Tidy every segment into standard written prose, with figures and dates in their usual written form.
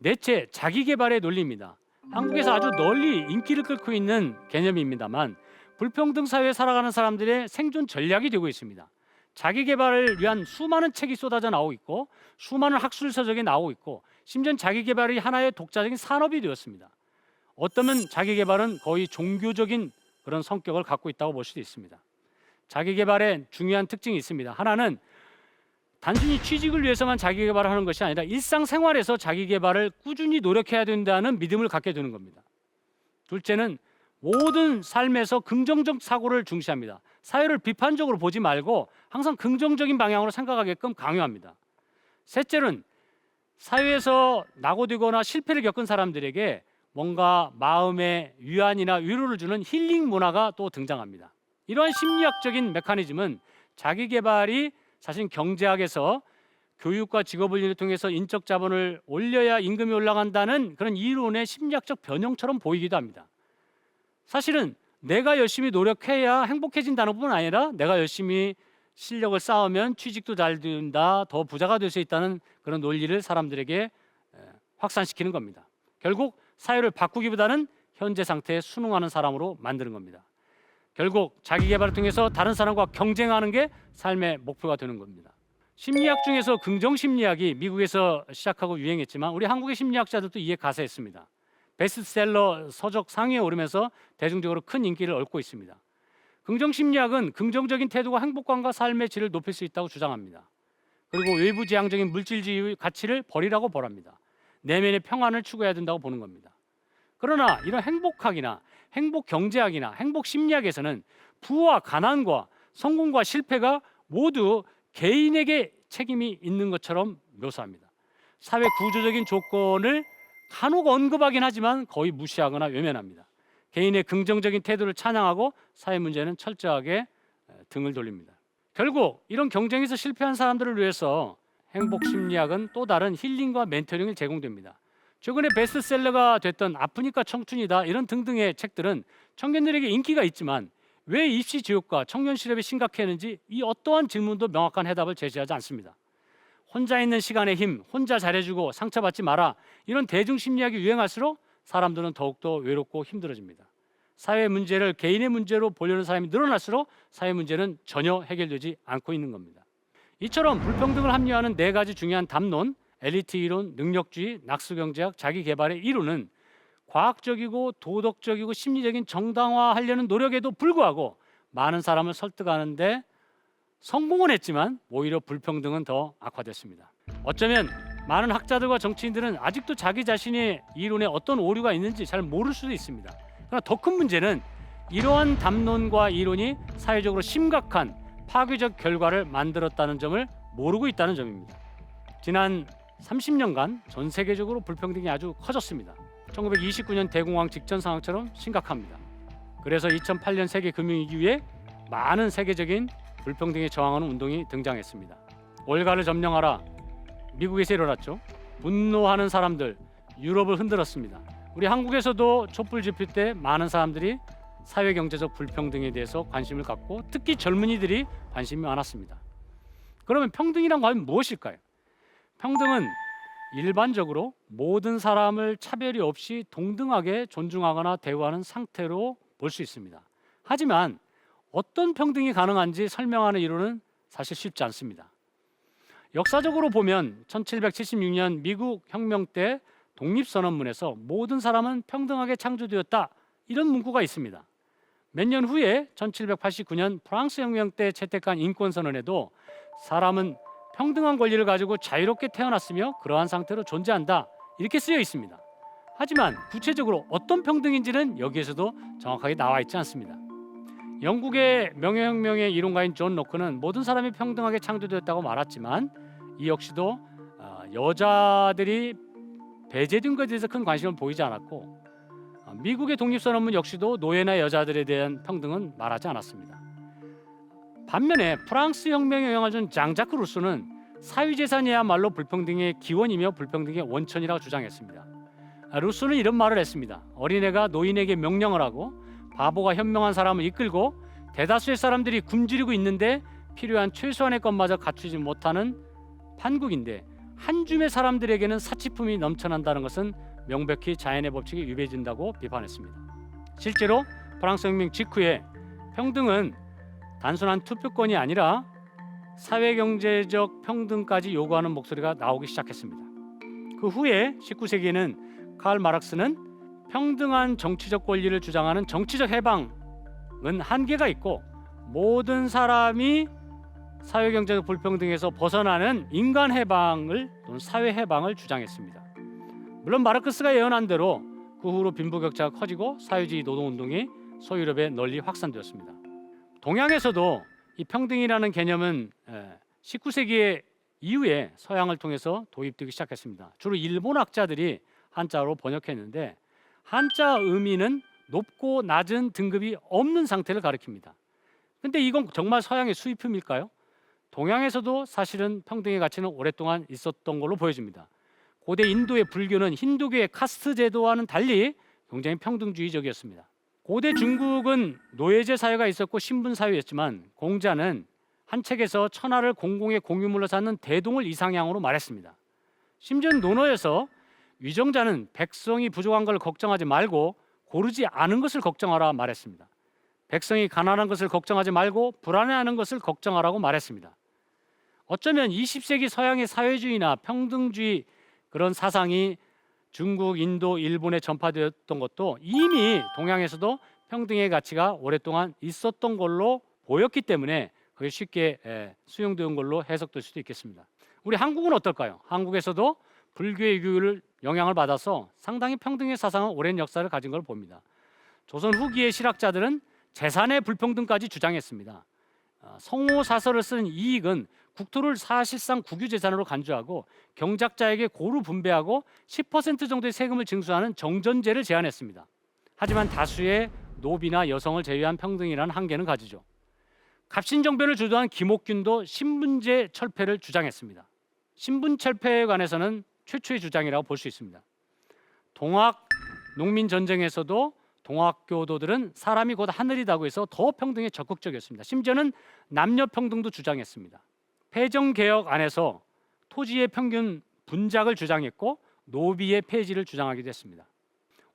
넷째, 자기계발의 논리입니다. 한국에서 아주 널리 인기를 끌고 있는 개념입니다만 불평등 사회에 살아가는 사람들의 생존 전략이 되고 있습니다. 자기계발을 위한 수많은 책이 쏟아져 나오고 있고 수많은 학술 서적이 나오고 있고 심지어 자기계발이 하나의 독자적인 산업이 되었습니다. 어쩌면 자기계발은 거의 종교적인 그런 성격을 갖고 있다고 볼 수도 있습니다. 자기계발의 중요한 특징이 있습니다. 하나는 단순히 취직을 위해서만 자기계발을 하는 것이 아니라 일상생활에서 자기계발을 꾸준히 노력해야 된다는 믿음을 갖게 되는 겁니다. 둘째는 모든 삶에서 긍정적 사고를 중시합니다. 사회를 비판적으로 보지 말고 항상 긍정적인 방향으로 생각하게끔 강요합니다. 셋째는 사회에서 낙오되거나 실패를 겪은 사람들에게 뭔가 마음의 위안이나 위로를 주는 힐링 문화가 또 등장합니다. 이러한 심리학적인 메커니즘은 자기계발이 사실 경제학에서 교육과 직업훈련을 통해서 인적 자본을 올려야 임금이 올라간다는 그런 이론의 심리학적 변형처럼 보이기도 합니다. 사실은 내가 열심히 노력해야 행복해진다는 뿐 아니라 내가 열심히 실력을 쌓으면 취직도 잘 된다, 더 부자가 될 수 있다는 그런 논리를 사람들에게 확산시키는 겁니다. 결국 사회를 바꾸기보다는 현재 상태에 순응하는 사람으로 만드는 겁니다. 결국 자기계발을 통해서 다른 사람과 경쟁하는 게 삶의 목표가 되는 겁니다. 심리학 중에서 긍정심리학이 미국에서 시작하고 유행했지만 우리 한국의 심리학자들도 이에 가세했습니다. 베스트셀러 서적 상위에 오르면서 대중적으로 큰 인기를 얻고 있습니다. 긍정심리학은 긍정적인 태도가 행복감과 삶의 질을 높일 수 있다고 주장합니다. 그리고 외부지향적인 물질주의 가치를 버리라고 보랍니다. 내면의 평안을 추구해야 된다고 보는 겁니다. 그러나 이런 행복학이나 행복경제학이나 행복심리학에서는 부와 가난과 성공과 실패가 모두 개인에게 책임이 있는 것처럼 묘사합니다. 사회 구조적인 조건을 간혹 언급하긴 하지만 거의 무시하거나 외면합니다. 개인의 긍정적인 태도를 찬양하고 사회 문제는 철저하게 등을 돌립니다. 결국 이런 경쟁에서 실패한 사람들을 위해서 행복심리학은 또 다른 힐링과 멘토링을 제공됩니다. 최근에 베스트셀러가 됐던 아프니까 청춘이다 이런 등등의 책들은 청년들에게 인기가 있지만 왜 입시 지옥과 청년 실업이 심각했는지 이 어떠한 질문도 명확한 해답을 제시하지 않습니다. 혼자 있는 시간의 힘, 혼자 잘해주고 상처받지 마라 이런 대중심리학이 유행할수록 사람들은 더욱더 외롭고 힘들어집니다. 사회 문제를 개인의 문제로 보려는 사람이 늘어날수록 사회 문제는 전혀 해결되지 않고 있는 겁니다. 이처럼 불평등을 합리화하는 네 가지 중요한 담론, 엘리트 이론, 능력주의, 낙수경제학, 자기계발의 이론은 과학적이고 도덕적이고 심리적인 정당화하려는 노력에도 불구하고 많은 사람을 설득하는데 성공은 했지만 오히려 불평등은 더 악화됐습니다. 어쩌면 많은 학자들과 정치인들은 아직도 자기 자신의 이론에 어떤 오류가 있는지 잘 모를 수도 있습니다. 그러나 더 큰 문제는 이러한 담론과 이론이 사회적으로 심각한 파괴적 결과를 만들었다는 점을 모르고 있다는 점입니다. 지난 30년간 전 세계적으로 불평등이 아주 커졌습니다. 1929년 대공황 직전 상황처럼 심각합니다. 그래서 2008년 세계 금융위기 이후에 많은 세계적인 불평등에 저항하는 운동이 등장했습니다. 월가를 점령하라. 미국에서 일어났죠. 분노하는 사람들, 유럽을 흔들었습니다. 우리 한국에서도 촛불 집회 때 많은 사람들이 사회 경제적 불평등에 대해서 관심을 갖고 특히 젊은이들이 관심이 많았습니다. 그러면 평등이란 과연 무엇일까요? 평등은 일반적으로 모든 사람을 차별이 없이 동등하게 존중하거나 대우하는 상태로 볼 수 있습니다. 하지만 어떤 평등이 가능한지 설명하는 이론은 사실 쉽지 않습니다. 역사적으로 보면 1776년 미국 혁명 때 독립선언문에서 모든 사람은 평등하게 창조되었다 이런 문구가 있습니다. 몇 년 후에 1789년 프랑스 혁명 때 채택한 인권선언에도 사람은 평등한 권리를 가지고 자유롭게 태어났으며 그러한 상태로 존재한다 이렇게 쓰여 있습니다. 하지만 구체적으로 어떤 평등인지는 여기에서도 정확하게 나와 있지 않습니다. 영국의 명예혁명의 이론가인 존 로크는 모든 사람이 평등하게 창조되었다고 말했지만 이 역시도 여자들이 배제된 것에 대해서 큰 관심을 보이지 않았고 미국의 독립선언문 역시도 노예나 여자들에 대한 평등은 말하지 않았습니다. 반면에 프랑스 혁명에 영향을 준 장자크 루소는 사유재산이야말로 불평등의 기원이며 불평등의 원천이라고 주장했습니다. 루소는 이런 말을 했습니다. 어린애가 노인에게 명령을 하고 바보가 현명한 사람을 이끌고 대다수의 사람들이 굶주리고 있는데 필요한 최소한의 것마저 갖추지 못하는 판국인데 한 줌의 사람들에게는 사치품이 넘쳐난다는 것은 명백히 자연의 법칙에 위배된다고 비판했습니다. 실제로 프랑스 혁명 직후에 평등은 단순한 투표권이 아니라 사회경제적 평등까지 요구하는 목소리가 나오기 시작했습니다. 그 후에 19세기에는 카를 마르크스는 평등한 정치적 권리를 주장하는 정치적 해방은 한계가 있고 모든 사람이 사회경제적 불평등에서 벗어나는 인간 해방을 또는 사회 해방을 주장했습니다. 물론 마르크스가 예언한 대로 그 후로 빈부격차가 커지고 사회주의 노동운동이 소유럽에 널리 확산되었습니다. 동양에서도 이 평등이라는 개념은 19세기 이후에 서양을 통해서 도입되기 시작했습니다. 주로 일본 학자들이 한자로 번역했는데 한자 의미는 높고 낮은 등급이 없는 상태를 가리킵니다. 근데 이건 정말 서양의 수입품일까요? 동양에서도 사실은 평등의 가치는 오랫동안 있었던 걸로 보여집니다. 고대 인도의 불교는 힌두교의 카스트 제도와는 달리 굉장히 평등주의적이었습니다. 고대 중국은 노예제 사회가 있었고 신분 사회였지만 공자는 한 책에서 천하를 공공의 공유물로 삼는 대동을 이상향으로 말했습니다. 심지어 논어에서 위정자는 백성이 부족한 걸 걱정하지 말고 고르지 않은 것을 걱정하라 말했습니다. 백성이 가난한 것을 걱정하지 말고 불안해하는 것을 걱정하라고 말했습니다. 어쩌면 20세기 서양의 사회주의나 평등주의 그런 사상이 중국, 인도, 일본에 전파되었던 것도 이미 동양에서도 평등의 가치가 오랫동안 있었던 걸로 보였기 때문에 그게 쉽게 수용된 걸로 해석될 수도 있겠습니다. 우리 한국은 어떨까요? 한국에서도 불교의 유교를 영향을 받아서 상당히 평등의 사상은 오랜 역사를 가진 걸 봅니다. 조선 후기의 실학자들은 재산의 불평등까지 주장했습니다. 성호사설을 쓴 이익은 국토를 사실상 국유재산으로 간주하고 경작자에게 고루 분배하고 10% 정도의 세금을 징수하는 정전제를 제안했습니다. 하지만 다수의 노비나 여성을 제외한 평등이라는 한계는 가지죠. 갑신정변을 주도한 김옥균도 신분제 철폐를 주장했습니다. 신분철폐에 관해서는 최초의 주장이라고 볼 수 있습니다. 동학 농민전쟁에서도 동학교도들은 사람이 곧 하늘이다고 해서 더 평등에 적극적이었습니다. 심지어는 남녀 평등도 주장했습니다. 패정개혁 안에서 토지의 평균 분작을 주장했고 노비의 폐지를 주장하기도 했습니다.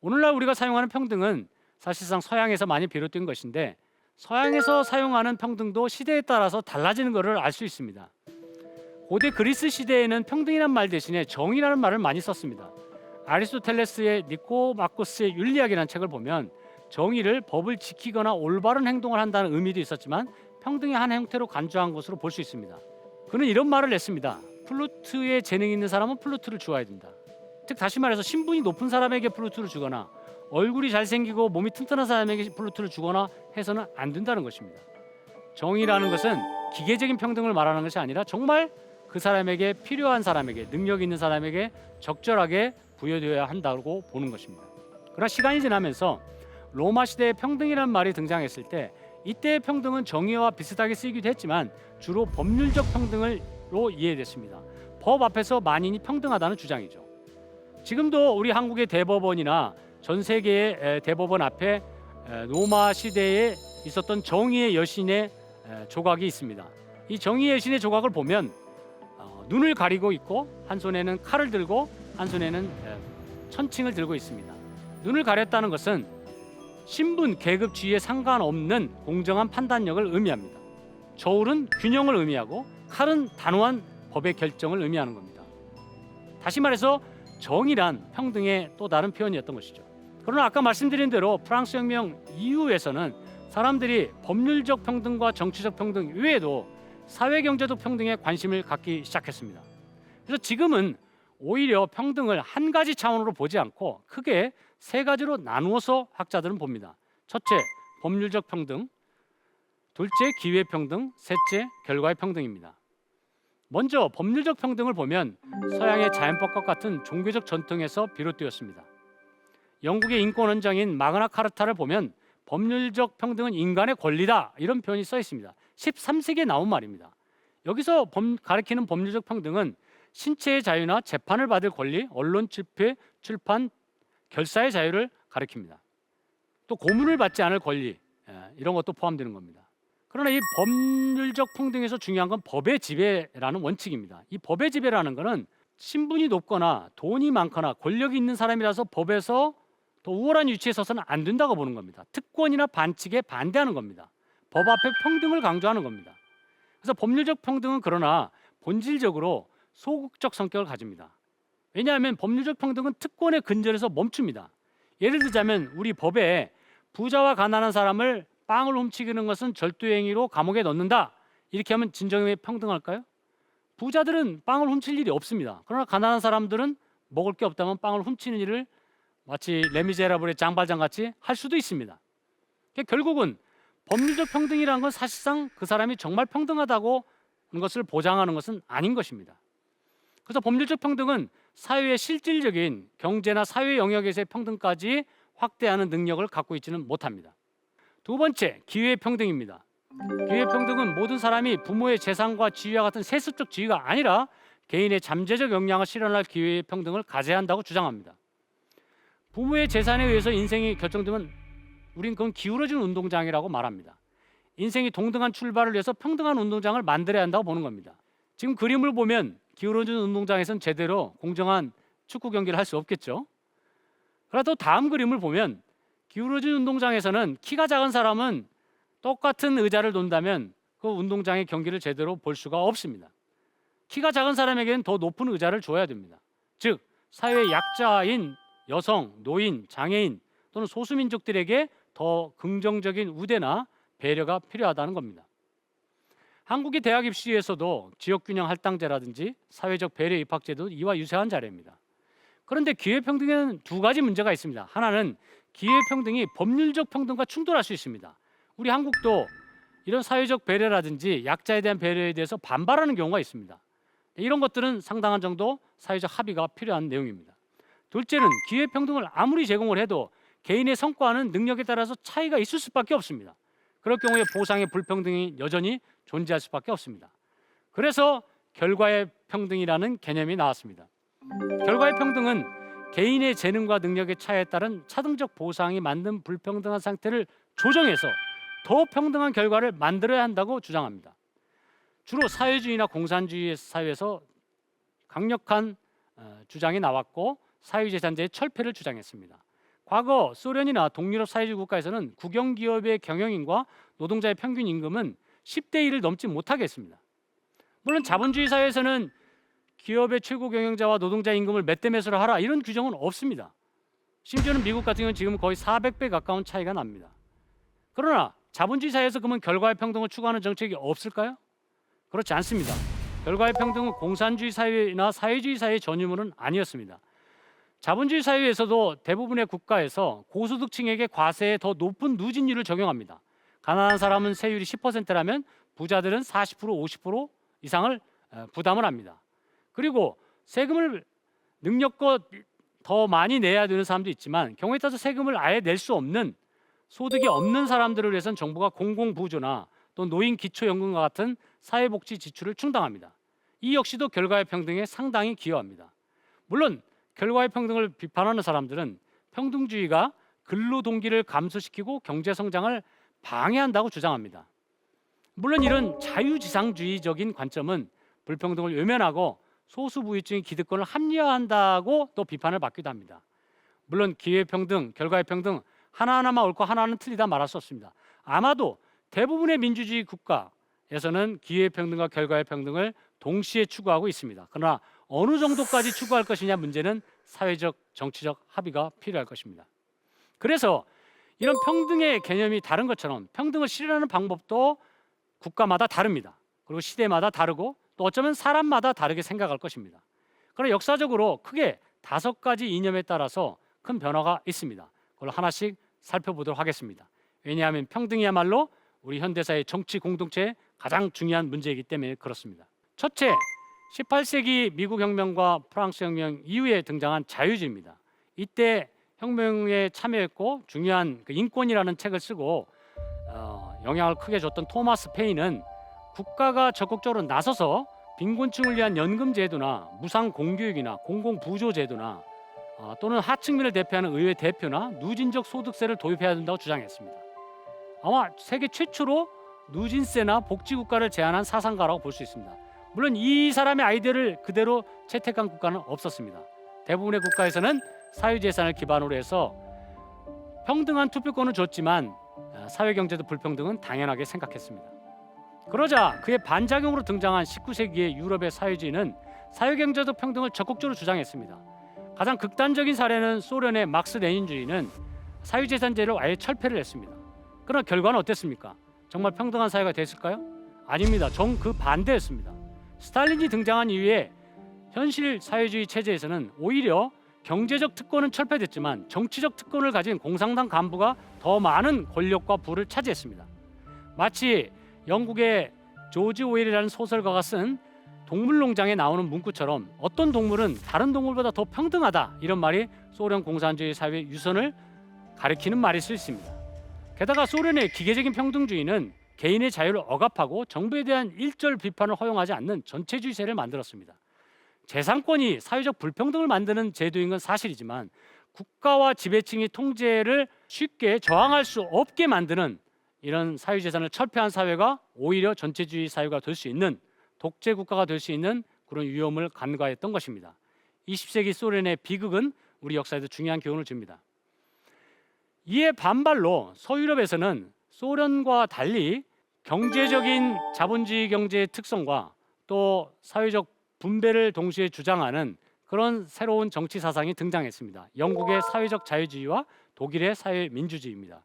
오늘날 우리가 사용하는 평등은 사실상 서양에서 많이 비롯된 것인데 서양에서 사용하는 평등도 시대에 따라서 달라지는 것을 알 수 있습니다. 고대 그리스 시대에는 평등이란 말 대신에 정의라는 말을 많이 썼습니다. 아리스토텔레스의 니코마코스의 윤리학이라는 책을 보면 정의를 법을 지키거나 올바른 행동을 한다는 의미도 있었지만 평등의 한 형태로 간주한 것으로 볼 수 있습니다. 그는 이런 말을 냈습니다. 플루트에 재능이 있는 사람은 플루트를 주어야 된다. 즉 다시 말해서 신분이 높은 사람에게 플루트를 주거나 얼굴이 잘생기고 몸이 튼튼한 사람에게 플루트를 주거나 해서는 안 된다는 것입니다. 정의라는 것은 기계적인 평등을 말하는 것이 아니라 정말 그 사람에게 필요한 사람에게 능력 있는 사람에게 적절하게 부여되어야 한다고 보는 것입니다. 그러나 시간이 지나면서 로마 시대에 평등이라는 말이 등장했을 때 이때의 평등은 정의와 비슷하게 쓰이기도 했지만 주로 법률적 평등으로 이해됐습니다. 법 앞에서 만인이 평등하다는 주장이죠. 지금도 우리 한국의 대법원이나 전 세계의 대법원 앞에 로마 시대에 있었던 정의의 여신의 조각이 있습니다. 이 정의의 여신의 조각을 보면 눈을 가리고 있고 한 손에는 칼을 들고 한 손에는 천칭을 들고 있습니다. 눈을 가렸다는 것은 신분, 계급, 지위에 상관없는 공정한 판단력을 의미합니다. 저울은 균형을 의미하고 칼은 단호한 법의 결정을 의미하는 겁니다. 다시 말해서 정의란 평등의 또 다른 표현이었던 것이죠. 그러나 아까 말씀드린 대로 프랑스 혁명 이후에서는 사람들이 법률적 평등과 정치적 평등 외에도 사회경제적 평등에 관심을 갖기 시작했습니다. 그래서 지금은 오히려 평등을 한 가지 차원으로 보지 않고 크게 세 가지로 나누어서 학자들은 봅니다. 첫째, 법률적 평등, 둘째, 기회 평등, 셋째, 결과의 평등입니다. 먼저 법률적 평등을 보면 서양의 자연법과 같은 종교적 전통에서 비롯되었습니다. 영국의 인권헌장인 마그나 카르타를 보면 법률적 평등은 인간의 권리다 이런 표현이 써 있습니다. 13세기에 나온 말입니다. 여기서 가리키는 법률적 평등은 신체의 자유나 재판을 받을 권리, 언론 집회, 출판, 결사의 자유를 가리킵니다. 또 고문을 받지 않을 권리 이런 것도 포함되는 겁니다. 그러나 이 법률적 평등에서 중요한 건 법의 지배라는 원칙입니다. 이 법의 지배라는 것은 신분이 높거나 돈이 많거나 권력이 있는 사람이라서 법에서 더 우월한 위치에 서서는 안 된다고 보는 겁니다. 특권이나 반칙에 반대하는 겁니다. 법 앞에 평등을 강조하는 겁니다. 그래서 법률적 평등은 그러나 본질적으로 소극적 성격을 가집니다. 왜냐하면 법률적 평등은 특권에 근절해서 멈춥니다. 예를 들자면 우리 법에 부자와 가난한 사람을 빵을 훔치는 것은 절도행위로 감옥에 넣는다. 이렇게 하면 진정에 평등할까요? 부자들은 빵을 훔칠 일이 없습니다. 그러나 가난한 사람들은 먹을 게 없다면 빵을 훔치는 일을 마치 레미제라블의 장발장 같이 할 수도 있습니다. 그러니까 결국은 법률적 평등이라는 건 사실상 그 사람이 정말 평등하다고 하는 것을 보장하는 것은 아닌 것입니다. 그래서 법률적 평등은 사회의 실질적인 경제나 사회 영역에서의 평등까지 확대하는 능력을 갖고 있지는 못합니다. 두 번째, 기회의 평등입니다. 기회의 평등은 모든 사람이 부모의 재산과 지위와 같은 세습적 지위가 아니라 개인의 잠재적 역량을 실현할 기회의 평등을 가져야 한다고 주장합니다. 부모의 재산에 의해서 인생이 결정되면 우린 그건 기울어진 운동장이라고 말합니다. 인생이 동등한 출발을 위해서 평등한 운동장을 만들어야 한다고 보는 겁니다. 지금 그림을 보면 기울어진 운동장에서는 제대로 공정한 축구 경기를 할 수 없겠죠. 그래도 다음 그림을 보면 기울어진 운동장에서는 키가 작은 사람은 똑같은 의자를 놓는다면 그 운동장의 경기를 제대로 볼 수가 없습니다. 키가 작은 사람에게는 더 높은 의자를 줘야 됩니다. 즉 사회의 약자인 여성, 노인, 장애인 또는 소수민족들에게 더 긍정적인 우대나 배려가 필요하다는 겁니다. 한국의 대학 입시에서도 지역균형 할당제라든지 사회적 배려 입학제도 이와 유사한 사례입니다. 그런데 기회평등에는 두 가지 문제가 있습니다. 하나는 기회평등이 법률적 평등과 충돌할 수 있습니다. 우리 한국도 이런 사회적 배려라든지 약자에 대한 배려에 대해서 반발하는 경우가 있습니다. 이런 것들은 상당한 정도 사회적 합의가 필요한 내용입니다. 둘째는 기회평등을 아무리 제공을 해도 개인의 성과는 능력에 따라서 차이가 있을 수밖에 없습니다. 그럴 경우에 보상의 불평등이 여전히 존재할 수밖에 없습니다. 그래서 결과의 평등이라는 개념이 나왔습니다. 결과의 평등은 개인의 재능과 능력의 차이에 따른 차등적 보상이 만든 불평등한 상태를 조정해서 더 평등한 결과를 만들어야 한다고 주장합니다. 주로 사회주의나 공산주의 사회에서 강력한 주장이 나왔고 사회재산제의 철폐를 주장했습니다. 과거 소련이나 동유럽 사회주의 국가에서는 국영기업의 경영인과 노동자의 평균 임금은 10대 1을 넘지 못하게 했습니다. 물론 자본주의 사회에서는 기업의 최고 경영자와 노동자 임금을 몇 대 몇으로 하라 이런 규정은 없습니다. 심지어는 미국 같은 경우는 지금 거의 400배 가까운 차이가 납니다. 그러나 자본주의 사회에서 그러면 결과의 평등을 추구하는 정책이 없을까요? 그렇지 않습니다. 결과의 평등은 공산주의 사회나 사회주의 사회의 전유물은 아니었습니다. 자본주의 사회에서도 대부분의 국가에서 고소득층에게 과세의 더 높은 누진율을 적용합니다. 가난한 사람은 세율이 10%라면 부자들은 40%, 50% 이상을 부담을 합니다. 그리고 세금을 능력껏 더 많이 내야 되는 사람도 있지만 경우에 따라서 세금을 아예 낼 수 없는 소득이 없는 사람들을 위해서는 정부가 공공부조나 또 노인 기초연금과 같은 사회복지 지출을 충당합니다. 이 역시도 결과의 평등에 상당히 기여합니다. 물론 결과의 평등을 비판하는 사람들은 평등주의가 근로동기를 감소시키고 경제성장을 방해한다고 주장합니다. 물론 이런 자유지상주의적인 관점은 불평등을 외면하고 소수부유층의 기득권을 합리화한다고 또 비판을 받기도 합니다. 물론 기회평등, 결과의 평등 하나하나만 옳고 하나는 틀리다 말할 수 없습니다. 아마도 대부분의 민주주의 국가에서는 기회평등과 결과의 평등을 동시에 추구하고 있습니다. 그러나 어느 정도까지 추구할 것이냐 문제는 사회적, 정치적 합의가 필요할 것입니다. 그래서 이런 평등의 개념이 다른 것처럼 평등을 실현하는 방법도 국가마다 다릅니다. 그리고 시대마다 다르고 또 어쩌면 사람마다 다르게 생각할 것입니다. 그러나 역사적으로 크게 5가지 이념에 따라서 큰 변화가 있습니다. 그걸 하나씩 살펴보도록 하겠습니다. 왜냐하면 평등이야말로 우리 현대사의 정치 공동체의 가장 중요한 문제이기 때문에 그렇습니다. 첫째, 18세기 미국 혁명과 프랑스 혁명 이후에 등장한 자유주의입니다. 이때 혁명에 참여했고 중요한 인권이라는 책을 쓰고 영향을 크게 줬던 토마스 페인은 국가가 적극적으로 나서서 빈곤층을 위한 연금 제도나 무상 공교육이나 공공부조 제도나 또는 하층민을 대표하는 의회 대표나 누진적 소득세를 도입해야 된다고 주장했습니다. 아마 세계 최초로 누진세나 복지국가를 제안한 사상가라고 볼 수 있습니다. 물론 이 사람의 아이디어를 그대로 채택한 국가는 없었습니다. 대부분의 국가에서는 사유재산을 기반으로 해서 평등한 투표권을 줬지만 사회경제도 불평등은 당연하게 생각했습니다. 그러자 그의 반작용으로 등장한 19세기의 유럽의 사회주의는 사회경제적 평등을 적극적으로 주장했습니다. 가장 극단적인 사례는 소련의 막스 레닌주의는 사유재산제를 아예 철폐를 했습니다. 그러나 결과는 어땠습니까? 정말 평등한 사회가 됐을까요? 아닙니다. 정 그 반대였습니다. 스탈린이 등장한 이후에 현실 사회주의 체제에서는 오히려 경제적 특권은 철폐됐지만 정치적 특권을 가진 공산당 간부가 더 많은 권력과 부를 차지했습니다. 마치 영국의 조지 오웰이라는 소설가가 쓴 동물농장에 나오는 문구처럼 어떤 동물은 다른 동물보다 더 평등하다, 이런 말이 소련 공산주의 사회의 유선을 가리키는 말일 수 있습니다. 게다가 소련의 기계적인 평등주의는 개인의 자유를 억압하고 정부에 대한 일절 비판을 허용하지 않는 전체주의세를 만들었습니다. 재산권이 사회적 불평등을 만드는 제도인 건 사실이지만 국가와 지배층이 통제를 쉽게 저항할 수 없게 만드는 이런 사유재산을 철폐한 사회가 오히려 전체주의 사회가 될 수 있는, 독재 국가가 될 수 있는 그런 위험을 간과했던 것입니다. 20세기 소련의 비극은 우리 역사에도 중요한 교훈을 줍니다. 이에 반발로 서유럽에서는 소련과 달리 경제적인 자본주의 경제의 특성과 또 사회적 분배를 동시에 주장하는 그런 새로운 정치 사상이 등장했습니다. 영국의 사회적 자유주의와 독일의 사회민주주의입니다.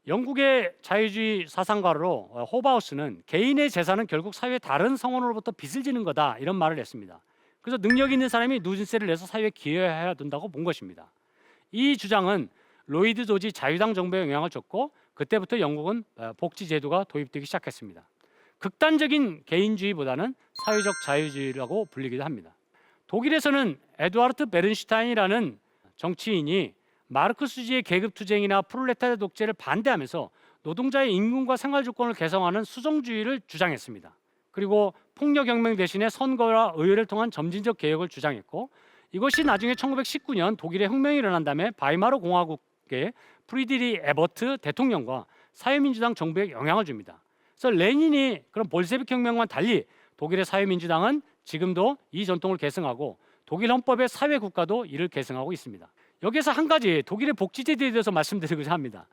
영국의 자유주의 사상가로 호바우스는 개인의 재산은 결국 사회의 다른 성원으로부터 빚을 지는 거다, 이런 말을 했습니다. 그래서 능력 있는 사람이 누진세를 내서 사회에 기여해야 된다고 본 것입니다. 이 주장은 로이드 조지 자유당 정부에 영향을 줬고 그때부터 영국은 복지 제도가 도입되기 시작했습니다. 극단적인 개인주의보다는 사회적 자유주의라고 불리기도 합니다. 독일에서는 에두아르트 베른슈타인이라는 정치인이 마르크스주의의 계급투쟁이나 프롤레타리아 독재를 반대하면서 노동자의 임금과 생활조건을 개선하는 수정주의를 주장했습니다. 그리고 폭력혁명 대신에 선거와 의회를 통한 점진적 개혁을 주장했고, 이것이 나중에 1919년 독일의 혁명이 일어난 다음에 바이마르 공화국의 프리드리 에버트 대통령과 사회민주당 정부에 영향을 줍니다. 그래서 레닌이 그런 볼셰비크 혁명과는 달리 독일의 사회민주당은 지금도 이 전통을 계승하고 독일 헌법의 사회국가도 이를 계승하고 있습니다. 여기서 한 가지 독일의 복지제도에 대해서 말씀드리고자 합니다.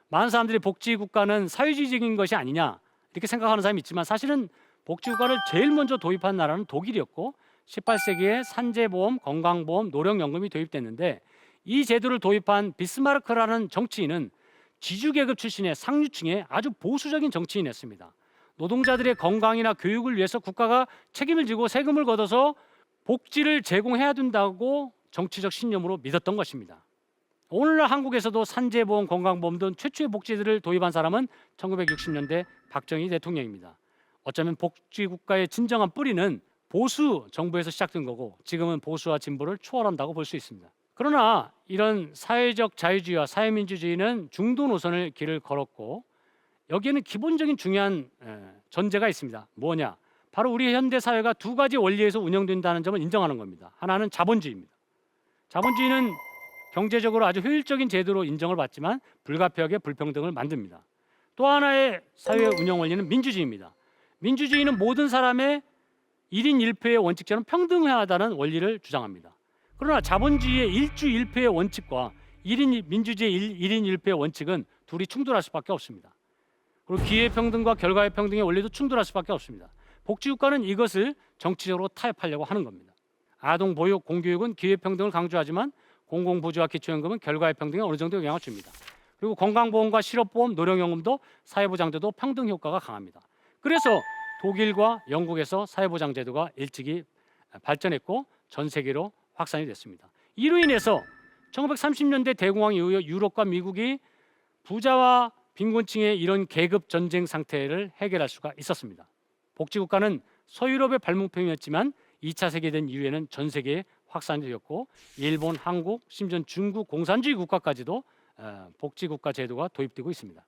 많은 사람들이 복지국가는 사회주의적인 것이 아니냐 이렇게 생각하는 사람이 있지만 사실은 복지국가를 제일 먼저 도입한 나라는 독일이었고 18세기에 산재보험, 건강보험, 노령연금이 도입됐는데 이 제도를 도입한 비스마르크라는 정치인은 지주계급 출신의 상류층의 아주 보수적인 정치인이었습니다. 노동자들의 건강이나 교육을 위해서 국가가 책임을 지고 세금을 걷어서 복지를 제공해야 된다고 정치적 신념으로 믿었던 것입니다. 오늘날 한국에서도 산재보험, 건강보험 등 최초의 복지들을 도입한 사람은 1960년대 박정희 대통령입니다. 어쩌면 복지국가의 진정한 뿌리는 보수 정부에서 시작된 거고 지금은 보수와 진보를 초월한다고 볼 수 있습니다. 그러나 이런 사회적 자유주의와 사회민주주의는 중도 노선을 길을 걸었고 여기에는 기본적인 중요한 전제가 있습니다. 뭐냐? 바로 우리 현대 사회가 두 가지 원리에서 운영된다는 점을 인정하는 겁니다. 하나는 자본주의입니다. 자본주의는 경제적으로 아주 효율적인 제도로 인정을 받지만 불가피하게 불평등을 만듭니다. 또 하나의 사회 운영 원리는 민주주의입니다. 민주주의는 모든 사람의 1인 1표의 원칙처럼 평등하다는 원리를 주장합니다. 그러나 자본주의의 일주 1표의 원칙과 민주주의의 1인 1표의 원칙은 둘이 충돌할 수밖에 없습니다. 그리고 기회평등과 결과의 평등의 원리도 충돌할 수밖에 없습니다. 복지국가는 이것을 정치적으로 타협하려고 하는 겁니다. 아동 보육, 공교육은 기회평등을 강조하지만 공공부지와 기초연금은 결과의 평등에 어느 정도 영향을 줍니다. 그리고 건강보험과 실업보험, 노령연금도 사회보장제도 평등 효과가 강합니다. 그래서 독일과 영국에서 사회보장제도가 일찍이 발전했고 전 세계로 확산이 됐습니다. 이로 인해서 1930년대 대공황 이후에 유럽과 미국이 부자와 빈곤층의 이런 계급 전쟁 상태를 해결할 수가 있었습니다. 복지국가는 서유럽의 발명품이었지만 2차 세계대전 이후에는 전 세계에 확산이 되었고 일본, 한국, 심지어 중국 공산주의 국가까지도 복지국가 제도가 도입되고 있습니다.